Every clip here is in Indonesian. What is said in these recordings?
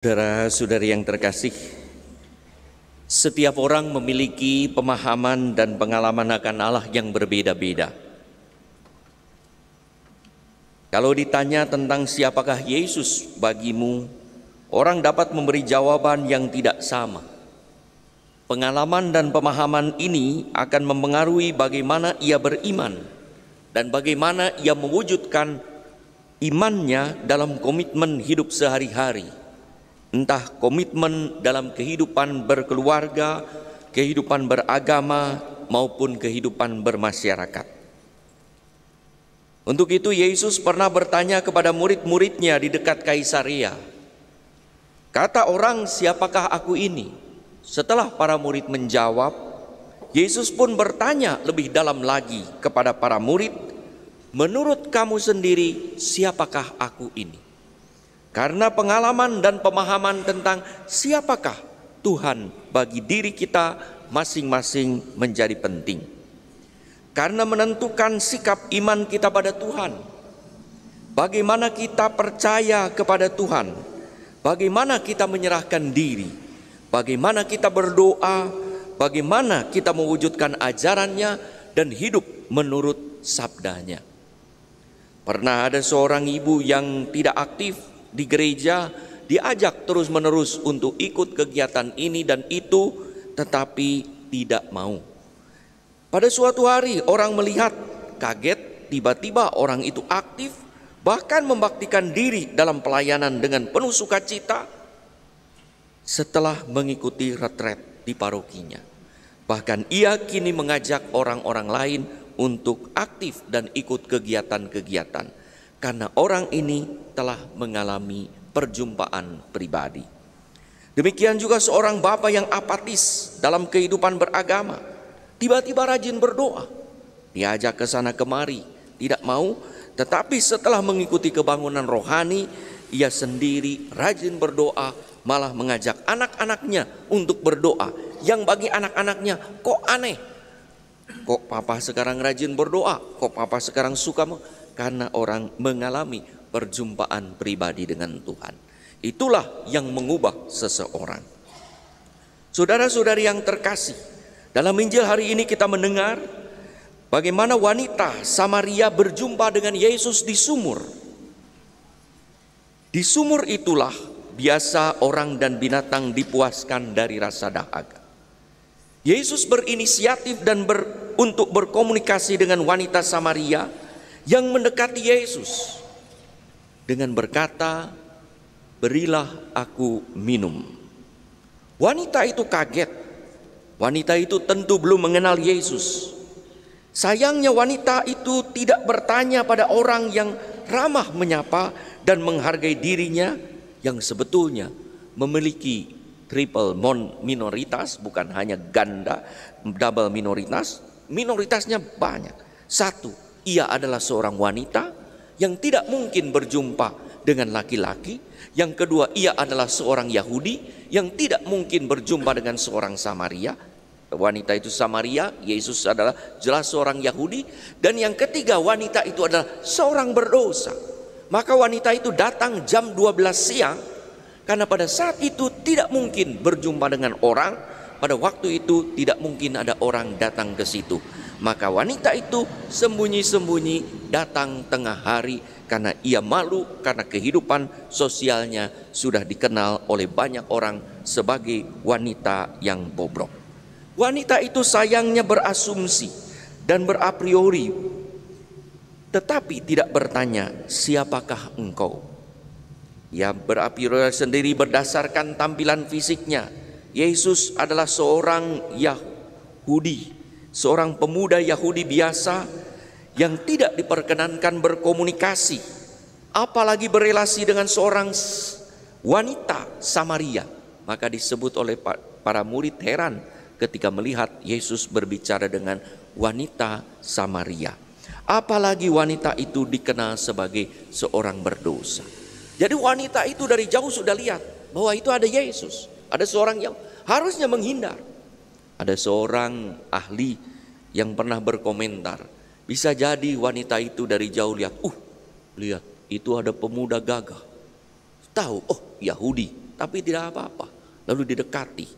Saudara-saudari yang terkasih, setiap orang memiliki pemahaman dan pengalaman akan Allah yang berbeda-beda. Kalau ditanya tentang siapakah Yesus bagimu, orang dapat memberi jawaban yang tidak sama. Pengalaman dan pemahaman ini akan mempengaruhi bagaimana ia beriman dan bagaimana ia mewujudkan imannya dalam komitmen hidup sehari-hari. Entah komitmen dalam kehidupan berkeluarga, kehidupan beragama, maupun kehidupan bermasyarakat. Untuk itu Yesus pernah bertanya kepada murid-muridnya di dekat Kaisarea, "Kata orang, siapakah aku ini?" Setelah para murid menjawab, Yesus pun bertanya lebih dalam lagi kepada para murid, "Menurut kamu sendiri, siapakah aku ini?" Karena pengalaman dan pemahaman tentang siapakah Tuhan bagi diri kita masing-masing menjadi penting. Karena menentukan sikap iman kita pada Tuhan. Bagaimana kita percaya kepada Tuhan, bagaimana kita menyerahkan diri, bagaimana kita berdoa, bagaimana kita mewujudkan ajarannya dan hidup menurut sabdanya. Pernah ada seorang ibu yang tidak aktif di gereja, diajak terus-menerus untuk ikut kegiatan ini dan itu, tetapi tidak mau. Pada suatu hari orang melihat, kaget, tiba-tiba orang itu aktif, bahkan membaktikan diri dalam pelayanan dengan penuh sukacita setelah mengikuti retret di parokinya. Bahkan ia kini mengajak orang-orang lain untuk aktif dan ikut kegiatan-kegiatan. Karena orang ini telah mengalami perjumpaan pribadi. Demikian juga seorang bapak yang apatis dalam kehidupan beragama, tiba-tiba rajin berdoa, diajak ke sana kemari, tidak mau, tetapi setelah mengikuti kebangunan rohani, ia sendiri rajin berdoa, malah mengajak anak-anaknya untuk berdoa. Yang bagi anak-anaknya, kok aneh? Kok papa sekarang rajin berdoa? Kok papa sekarang suka? Karena orang mengalami perjumpaan pribadi dengan Tuhan. Itulah yang mengubah seseorang. Saudara-saudari yang terkasih, dalam Injil hari ini kita mendengar bagaimana wanita Samaria berjumpa dengan Yesus di sumur. Di sumur itulah biasa orang dan binatang dipuaskan dari rasa dahaga. Yesus berinisiatif dan untuk berkomunikasi dengan wanita Samaria yang mendekati Yesus dengan berkata, "Berilah aku minum." Wanita itu kaget. Wanita itu tentu belum mengenal Yesus. Sayangnya wanita itu tidak bertanya pada orang yang ramah menyapa dan menghargai dirinya, yang sebetulnya memiliki triple minoritas, bukan hanya ganda, double minoritas. Minoritasnya banyak. Satu, ia adalah seorang wanita yang tidak mungkin berjumpa dengan laki-laki. Yang kedua, ia adalah seorang Yahudi yang tidak mungkin berjumpa dengan seorang Samaria. Wanita itu Samaria, Yesus adalah jelas seorang Yahudi. Dan yang ketiga, wanita itu adalah seorang berdosa. Maka wanita itu datang jam 12 siang, karena pada saat itu tidak mungkin berjumpa dengan orang. Pada waktu itu tidak mungkin ada orang datang ke situ. Maka wanita itu sembunyi-sembunyi datang tengah hari karena ia malu, karena kehidupan sosialnya sudah dikenal oleh banyak orang sebagai wanita yang bobrok. Wanita itu sayangnya berasumsi dan berapriori, tetapi tidak bertanya, "Siapakah engkau?" Ia berapriori sendiri berdasarkan tampilan fisiknya. Yesus adalah seorang Yahudi, seorang pemuda Yahudi biasa yang tidak diperkenankan berkomunikasi, apalagi berelasi dengan seorang wanita Samaria. Maka disebut oleh para murid heran ketika melihat Yesus berbicara dengan wanita Samaria. Apalagi wanita itu dikenal sebagai seorang berdosa. Jadi wanita itu dari jauh sudah lihat bahwa itu ada Yesus, ada seorang yang harusnya menghindar. Ada seorang ahli yang pernah berkomentar, bisa jadi wanita itu dari jauh lihat, lihat itu ada pemuda gagah. Tahu, oh Yahudi, tapi tidak apa-apa. Lalu didekati.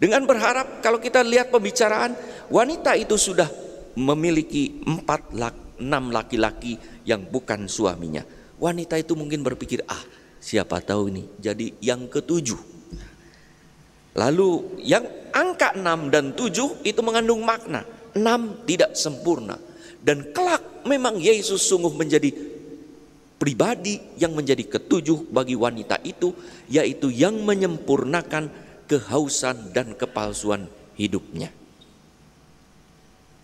Dengan berharap kalau kita lihat pembicaraan, wanita itu sudah memiliki 6 laki-laki yang bukan suaminya. Wanita itu mungkin berpikir, siapa tahu ini jadi yang ke-7. Lalu yang angka 6 dan 7 itu mengandung makna. 6 tidak sempurna. Dan kelak memang Yesus sungguh menjadi pribadi yang menjadi ke-7 bagi wanita itu, yaitu yang menyempurnakan kehausan dan kepalsuan hidupnya.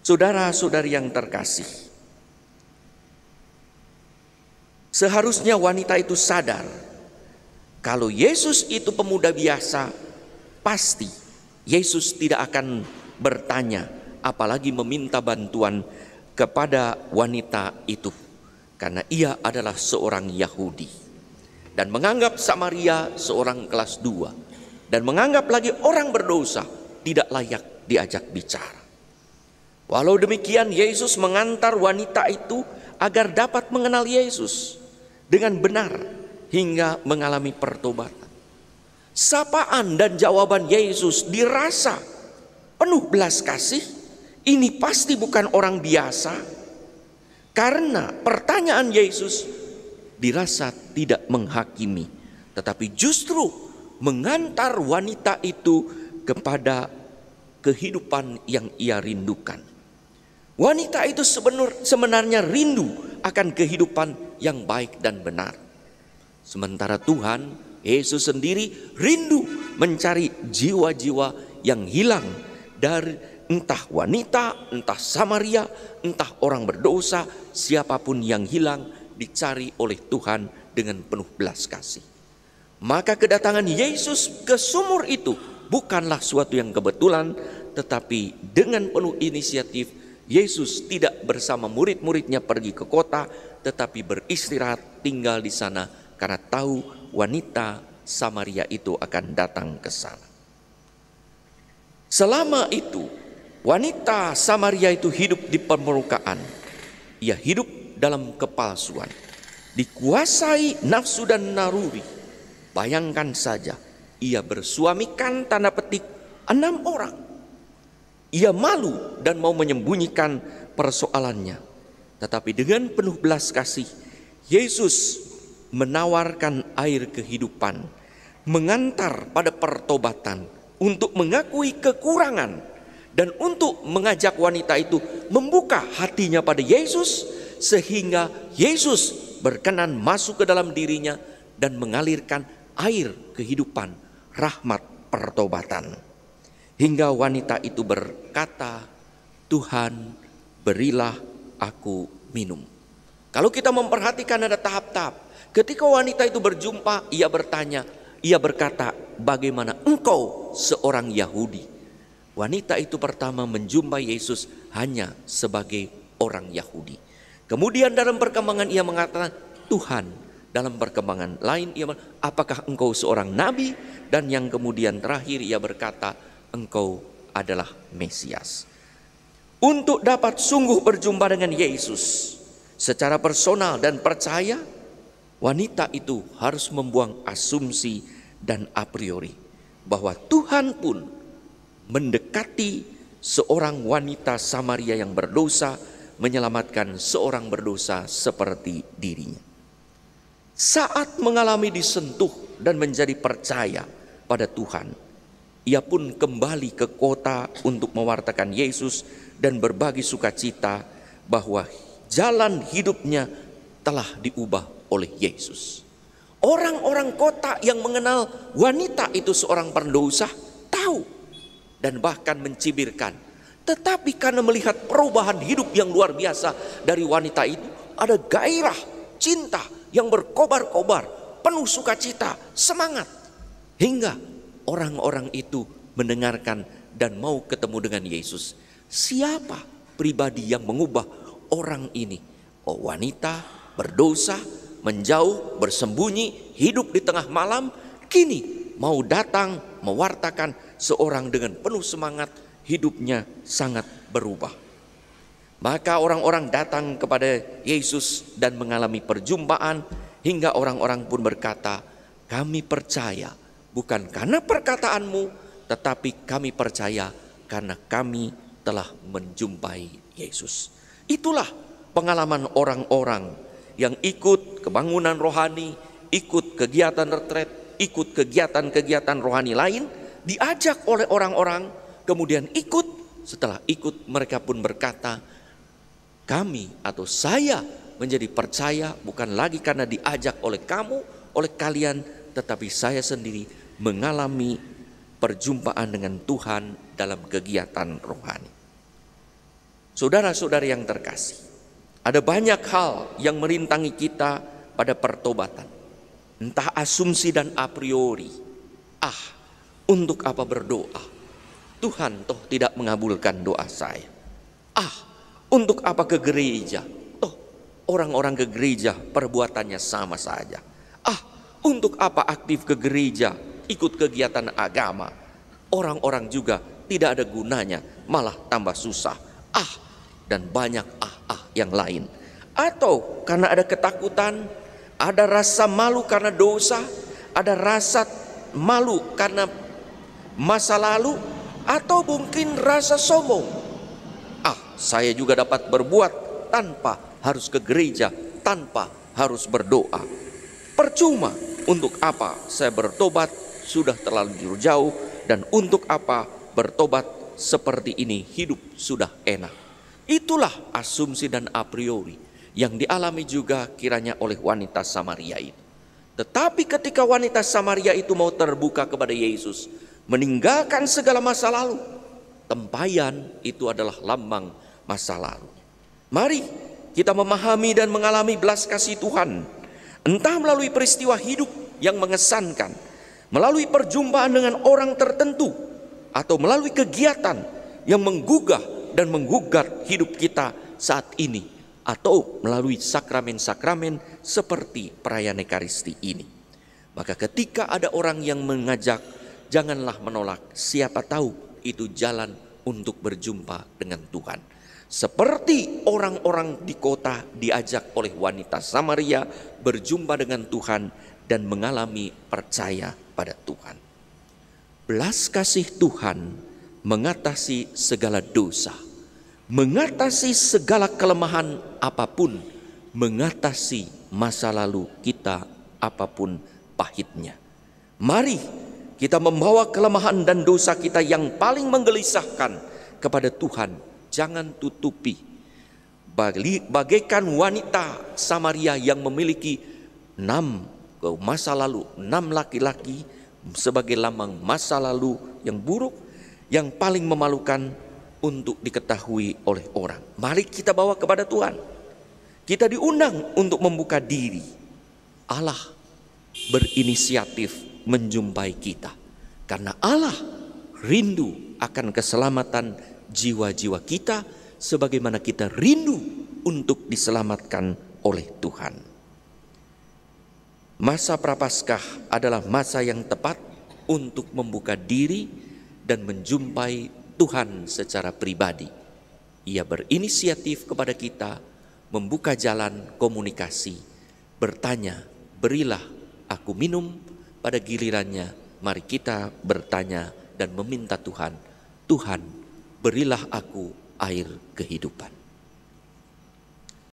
Saudara-saudari yang terkasih, seharusnya wanita itu sadar kalau Yesus itu pemuda biasa, pasti Yesus tidak akan bertanya, apalagi meminta bantuan kepada wanita itu, karena ia adalah seorang Yahudi dan menganggap Samaria seorang kelas 2 dan menganggap lagi orang berdosa tidak layak diajak bicara. Walau demikian, Yesus mengantar wanita itu agar dapat mengenal Yesus dengan benar hingga mengalami pertobatan. Sapaan dan jawaban Yesus dirasa penuh belas kasih. Ini pasti bukan orang biasa, karena pertanyaan Yesus dirasa tidak menghakimi, tetapi justru mengantar wanita itu kepada kehidupan yang ia rindukan. Wanita itu sebenarnya rindu akan kehidupan yang baik dan benar. Sementara Tuhan Yesus sendiri rindu mencari jiwa-jiwa yang hilang dari entah wanita, entah Samaria, entah orang berdosa, siapapun yang hilang dicari oleh Tuhan dengan penuh belas kasih. Maka kedatangan Yesus ke sumur itu bukanlah suatu yang kebetulan, tetapi dengan penuh inisiatif. Yesus tidak bersama murid-muridnya pergi ke kota, tetapi beristirahat tinggal di sana karena tahu wanita Samaria itu akan datang ke sana. Selama itu wanita Samaria itu hidup di permukaan. Ia hidup dalam kepalsuan, dikuasai nafsu dan naruri. Bayangkan saja, ia bersuamikan tanda petik 6 orang. Ia malu dan mau menyembunyikan persoalannya. Tetapi dengan penuh belas kasih, Yesus menawarkan air kehidupan, mengantar pada pertobatan, untuk mengakui kekurangan, dan untuk mengajak wanita itu membuka hatinya pada Yesus, sehingga Yesus berkenan masuk ke dalam dirinya dan mengalirkan air kehidupan, rahmat pertobatan. Hingga wanita itu berkata, "Tuhan, berilah aku minum." Kalau kita memperhatikan ada tahap-tahap. Ketika wanita itu berjumpa, ia berkata, "Bagaimana engkau seorang Yahudi?" Wanita itu pertama menjumpai Yesus hanya sebagai orang Yahudi. Kemudian dalam perkembangan ia mengatakan, "Tuhan." Dalam perkembangan lain ia berkata, "Apakah engkau seorang nabi?" Dan yang kemudian terakhir ia berkata, "Engkau adalah Mesias." Untuk dapat sungguh berjumpa dengan Yesus secara personal dan percaya, wanita itu harus membuang asumsi dan a priori bahwa Tuhan pun mendekati seorang wanita Samaria yang berdosa, menyelamatkan seorang berdosa seperti dirinya. Saat mengalami disentuh dan menjadi percaya pada Tuhan, ia pun kembali ke kota untuk mewartakan Yesus dan berbagi sukacita bahwa jalan hidupnya telah diubah oleh Yesus. Orang-orang kota yang mengenal wanita itu seorang pendosa tahu dan bahkan mencibirkan. Tetapi karena melihat perubahan hidup yang luar biasa dari wanita itu, ada gairah cinta yang berkobar-kobar, penuh sukacita, semangat. Hingga orang-orang itu mendengarkan dan mau ketemu dengan Yesus. Siapa pribadi yang mengubah orang ini? Oh, wanita berdosa, menjauh, bersembunyi, hidup di tengah malam, kini mau datang mewartakan seorang dengan penuh semangat, hidupnya sangat berubah. Maka orang-orang datang kepada Yesus dan mengalami perjumpaan, hingga orang-orang pun berkata, "Kami percaya bukan karena perkataanmu, tetapi kami percaya karena kami telah menjumpai Yesus. Itulah pengalaman orang-orang yang ikut kebangunan rohani, ikut kegiatan retret, ikut kegiatan-kegiatan rohani lain, diajak oleh orang-orang, kemudian ikut. Setelah ikut, mereka pun berkata, kami atau saya menjadi percaya bukan lagi karena diajak oleh kamu, oleh kalian, tetapi saya sendiri mengalami perjumpaan dengan Tuhan dalam kegiatan rohani. Saudara-saudari yang terkasih, ada banyak hal yang merintangi kita pada pertobatan. Entah asumsi dan a priori. Untuk apa berdoa? Tuhan toh tidak mengabulkan doa saya. Untuk apa ke gereja? Toh orang-orang ke gereja perbuatannya sama saja. Untuk apa aktif ke gereja, ikut kegiatan agama? Orang-orang juga tidak ada gunanya, malah tambah susah. Dan banyak yang lain. Atau karena ada ketakutan, ada rasa malu karena dosa, ada rasa malu karena masa lalu, atau mungkin rasa sombong. Saya juga dapat berbuat tanpa harus ke gereja, tanpa harus berdoa. Percuma, untuk apa saya bertobat sudah terlalu jauh, dan untuk apa bertobat seperti ini, hidup sudah enak. Itulah asumsi dan a priori yang dialami juga kiranya oleh wanita Samaria itu. Tetapi ketika wanita Samaria itu mau terbuka kepada Yesus, meninggalkan segala masa lalu, tempayan itu adalah lambang masa lalu. Mari kita memahami dan mengalami belas kasih Tuhan, entah melalui peristiwa hidup yang mengesankan, melalui perjumpaan dengan orang tertentu, atau melalui kegiatan yang menggugah dan menggugat hidup kita saat ini, atau melalui sakramen-sakramen seperti perayaan Ekaristi ini. Maka ketika ada orang yang mengajak, janganlah menolak, siapa tahu itu jalan untuk berjumpa dengan Tuhan. Seperti orang-orang di kota diajak oleh wanita Samaria berjumpa dengan Tuhan dan mengalami percaya pada Tuhan. Belas kasih Tuhan mengatasi segala dosa, mengatasi segala kelemahan apapun, mengatasi masa lalu kita apapun pahitnya. Mari kita membawa kelemahan dan dosa kita yang paling menggelisahkan kepada Tuhan. Jangan tutupi. Bagaikan wanita Samaria yang memiliki 6 masa lalu, 6 laki-laki sebagai lambang masa lalu yang buruk, yang paling memalukan untuk diketahui oleh orang. Mari kita bawa kepada Tuhan. Kita diundang untuk membuka diri. Allah berinisiatif menjumpai kita, karena Allah rindu akan keselamatan jiwa-jiwa kita, sebagaimana kita rindu untuk diselamatkan oleh Tuhan. Masa Prapaskah adalah masa yang tepat untuk membuka diri dan menjumpai Tuhan secara pribadi. Ia berinisiatif kepada kita, membuka jalan komunikasi, bertanya, berilah aku minum. Pada gilirannya, mari kita bertanya dan meminta Tuhan, Tuhan, berilah aku air kehidupan.